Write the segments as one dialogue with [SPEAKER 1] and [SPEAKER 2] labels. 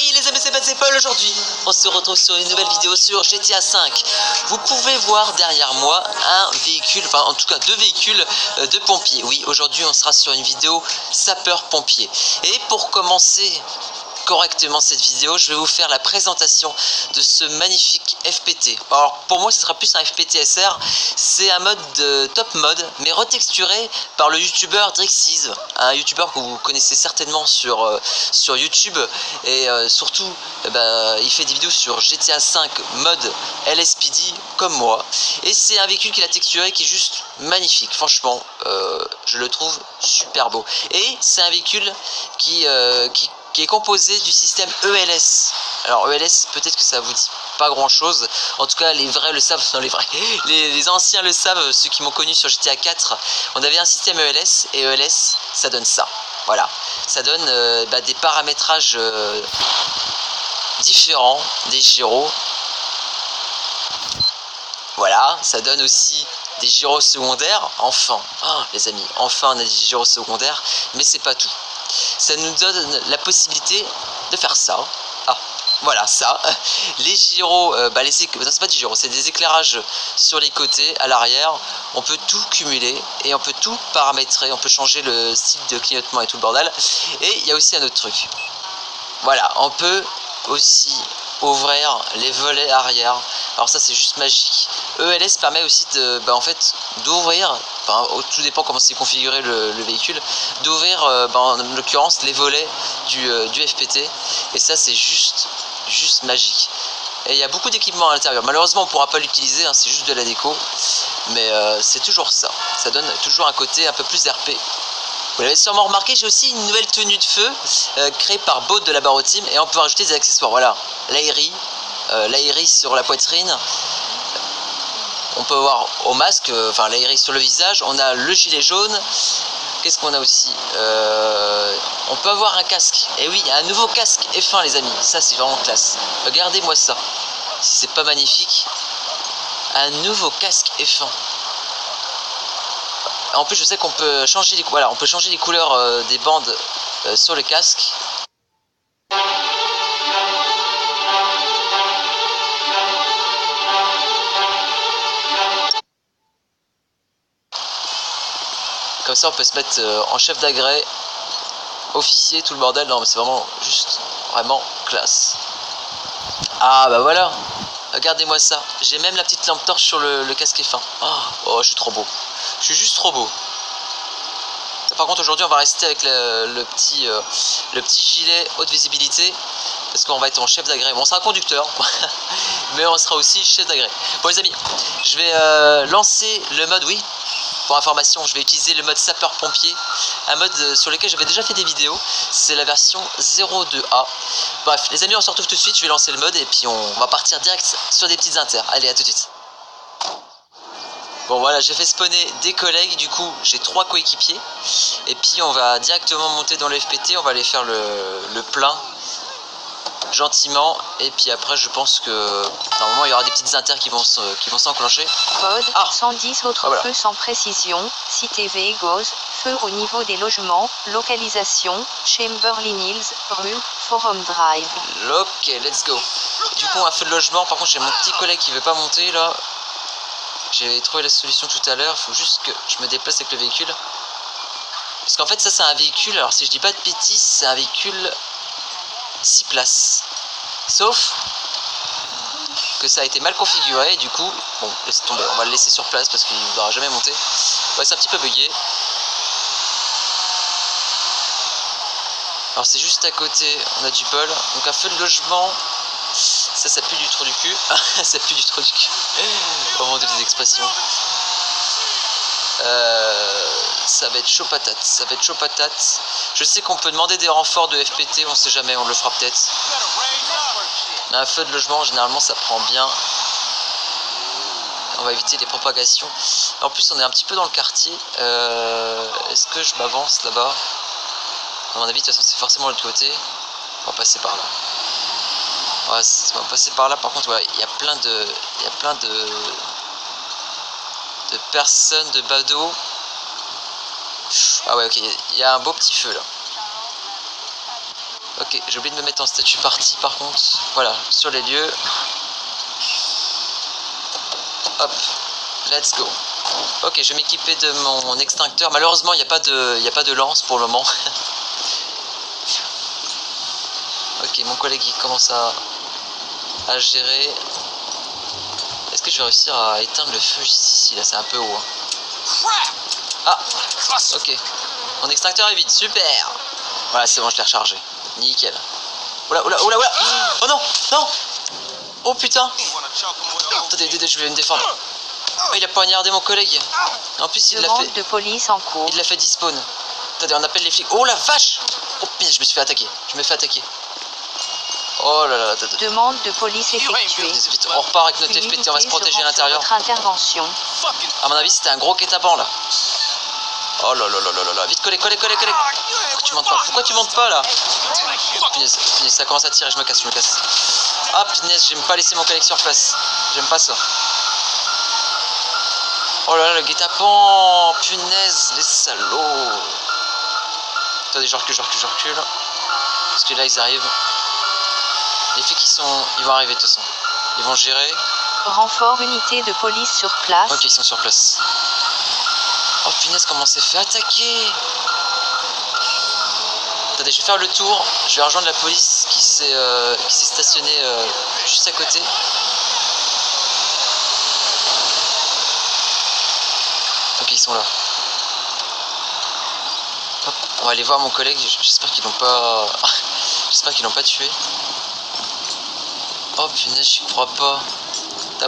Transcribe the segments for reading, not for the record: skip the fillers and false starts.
[SPEAKER 1] Hey les amis, c'est Paul. Aujourd'hui on se retrouve sur une nouvelle vidéo sur GTA V. Vous pouvez voir derrière moi un véhicule, enfin en tout cas deux véhicules de pompiers. Oui, aujourd'hui on sera sur une vidéo sapeur-pompier. Et pour commencer correctement cette vidéo, je vais vous faire la présentation de ce magnifique FPT. Alors pour moi ce sera plus un FPT SR, c'est un mode de top mode mais retexturé par le youtubeur Drixies, un youtubeur que vous connaissez certainement sur YouTube et surtout il fait des vidéos sur GTA 5 mode LSPD comme moi, et c'est un véhicule qu'il a texturé qui est juste magnifique. Franchement je le trouve super beau, et c'est un véhicule qui est composé du système ELS. Alors ELS, peut-être que ça vous dit pas grand chose, en tout cas les vrais le savent, non les vrais, les anciens le savent, ceux qui m'ont connu sur GTA 4, on avait un système ELS, et ELS ça donne ça, voilà, ça donne des paramétrages différents des gyros, voilà, ça donne aussi des gyros secondaires, enfin, oh, les amis, enfin on a des gyros secondaires, mais c'est pas tout. Ça nous donne la possibilité de faire ça. Ah, voilà, ça. Les gyros, non, c'est pas des gyros, c'est des éclairages sur les côtés, à l'arrière. On peut tout cumuler et on peut tout paramétrer. On peut changer le style de clignotement et tout le bordel. Et il y a aussi un autre truc. Voilà, on peut aussi ouvrir les volets arrière. Alors ça c'est juste magique. ELS permet aussi de, d'ouvrir, enfin tout dépend comment c'est configuré le véhicule, d'ouvrir en l'occurrence les volets du FPT, et ça c'est juste magique. Et il y a beaucoup d'équipements à l'intérieur. Malheureusement on ne pourra pas l'utiliser, hein, c'est juste de la déco, mais c'est toujours ça. Ça donne toujours un côté un peu plus RP. Vous l'avez sûrement remarqué, j'ai aussi une nouvelle tenue de feu créée par Baud de la Barreau Team, et on peut rajouter des accessoires. Voilà, l'aérie sur la poitrine. On peut voir au masque, l'aérie sur le visage. On a le gilet jaune. Qu'est-ce qu'on a aussi on peut avoir un casque. Et oui, un nouveau casque F1 les amis. Ça c'est vraiment classe. Regardez-moi ça. Si c'est pas magnifique. Un nouveau casque F1. En plus je sais qu'on peut changer les couleurs des bandes sur le casque. Comme ça on peut se mettre en chef d'agrès, officier, tout le bordel. Non mais c'est vraiment classe. Ah bah voilà, regardez-moi ça. J'ai même la petite lampe torche sur le casque F1. Oh, je suis trop beau. Je suis juste trop beau. Par contre aujourd'hui on va rester avec le petit gilet haute visibilité, parce qu'on va être en chef d'agrès. Bon, on sera conducteur mais on sera aussi chef d'agrès. Bon les amis, je vais lancer le mode, oui, pour information, je vais utiliser le mode sapeur-pompier, un mode sur lequel j'avais déjà fait des vidéos. C'est la version 02A. Bref, les amis, on se retrouve tout de suite. Je vais lancer le mode et puis on va partir direct sur des petites inters. Allez, à tout de suite. Bon, voilà, j'ai fait spawner des collègues. Du coup, j'ai 3 coéquipiers. Et puis, on va directement monter dans le FPT. On va aller faire le plein gentiment, et puis après je pense que normalement il y aura des petites inters qui vont s'enclencher.
[SPEAKER 2] Code 110 autres
[SPEAKER 1] voilà.
[SPEAKER 2] Feux sans précision, cité Vegos, feu au niveau des logements, localisation, Chamberlain Hills, rue, Forum Drive.
[SPEAKER 1] Ok, let's go. Du coup un feu de logement, par contre j'ai mon petit collègue qui veut pas monter là. J'ai trouvé la solution tout à l'heure, il faut juste que je me déplace avec le véhicule. Parce qu'en fait ça c'est un véhicule, alors si je dis pas de bêtises, c'est un véhicule 6 places, sauf que ça a été mal configuré, et du coup bon, laisse tomber, on va le laisser sur place parce qu'il ne voudra jamais monter. Ouais, c'est un petit peu bugué. Alors c'est juste à côté, on a du bol, donc un feu de logement, ça pue du trou du cul. Ça pue du trou du cul. Au moment des expressions. Ça va être chaud patate, Je sais qu'on peut demander des renforts de FPT, on sait jamais, on le fera peut-être. Mais un feu de logement, généralement ça prend bien. On va éviter les propagations. En plus on est un petit peu dans le quartier. Est-ce que je m'avance là-bas? À mon avis de toute façon c'est forcément de l'autre côté. On va passer par là. Ouais, on va passer par là. Par contre voilà, il y a plein de personnes, de badauds. Ah ouais, ok, il y a un beau petit feu là. Ok, Ok, j'ai oublié de me mettre en statut party par contre. Voilà, sur les lieux. Hop, let's go. Ok, je vais m'équiper de mon extincteur. Malheureusement, il n'y a pas de lance pour le moment. Ok, mon collègue il commence à gérer. Est-ce que je vais réussir à éteindre le feu juste ici? Là, c'est un peu haut. Hein. Ah, ok. Mon extincteur est vide, super. Voilà, c'est bon, je l'ai rechargé. Nickel. Oula, oula, oula, oula. Oh non, non. Oh putain. Attendez, je vais me défendre. Oh, il a poignardé mon collègue. En plus, il l'a fait.
[SPEAKER 2] De police en cours.
[SPEAKER 1] Il l'a fait despawn. Attendez, on appelle les flics. Oh la vache. Oh putain, je me suis fait attaquer. Je me fais attaquer. Oh là là.
[SPEAKER 2] Demande de police effectuée.
[SPEAKER 1] Vite, on repart avec notre FPT, on va se protéger à l'intérieur.
[SPEAKER 2] Votre intervention.
[SPEAKER 1] À mon avis, c'était un gros guet-apens là. Oh là là là là là. Vite, collez. Pourquoi tu montes pas là? Punaise, ça commence à tirer, je me casse. Ah punaise, j'aime pas laisser mon collègue sur place. J'aime pas ça. Oh là là, le guet-apens. Punaise, les salauds. Attendez, je recule. Parce que là, ils arrivent. Les flics, ils vont arriver de toute façon. Ils vont gérer.
[SPEAKER 2] Renfort unité de police sur place.
[SPEAKER 1] Ok, ils sont sur place. Oh punaise, comment on s'est fait attaquer? Attendez, je vais faire le tour. Je vais rejoindre la police qui s'est stationnée juste à côté. Ok, ils sont là. Hop, on va aller voir mon collègue. J'espère qu'ils l'ont pas... J'espère qu'ils l'ont pas tué. Oh punaise, j'y crois pas.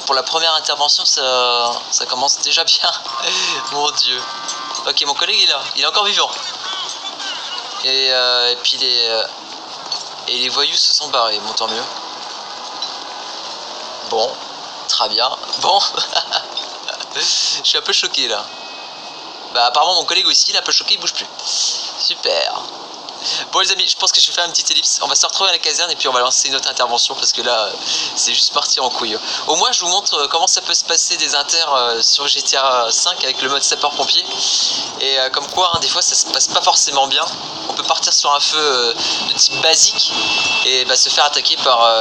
[SPEAKER 1] Pour la première intervention, ça commence déjà bien. Mon dieu. Ok, mon collègue est là. Il est encore vivant. Et puis les voyous se sont barrés. Bon, tant mieux. Bon, très bien. Bon. Je suis un peu choqué là. Bah apparemment mon collègue aussi, il est un peu choqué, il bouge plus. Super. Bon les amis, je pense que je vais faire une petite ellipse. On va se retrouver à la caserne et puis on va lancer une autre intervention parce que là, c'est juste parti en couille. Au moins je vous montre comment ça peut se passer des inters sur GTA 5 avec le mode sapeur-pompier. Et comme quoi, hein, des fois ça se passe pas forcément bien. On peut partir sur un feu de type basique et se faire attaquer par...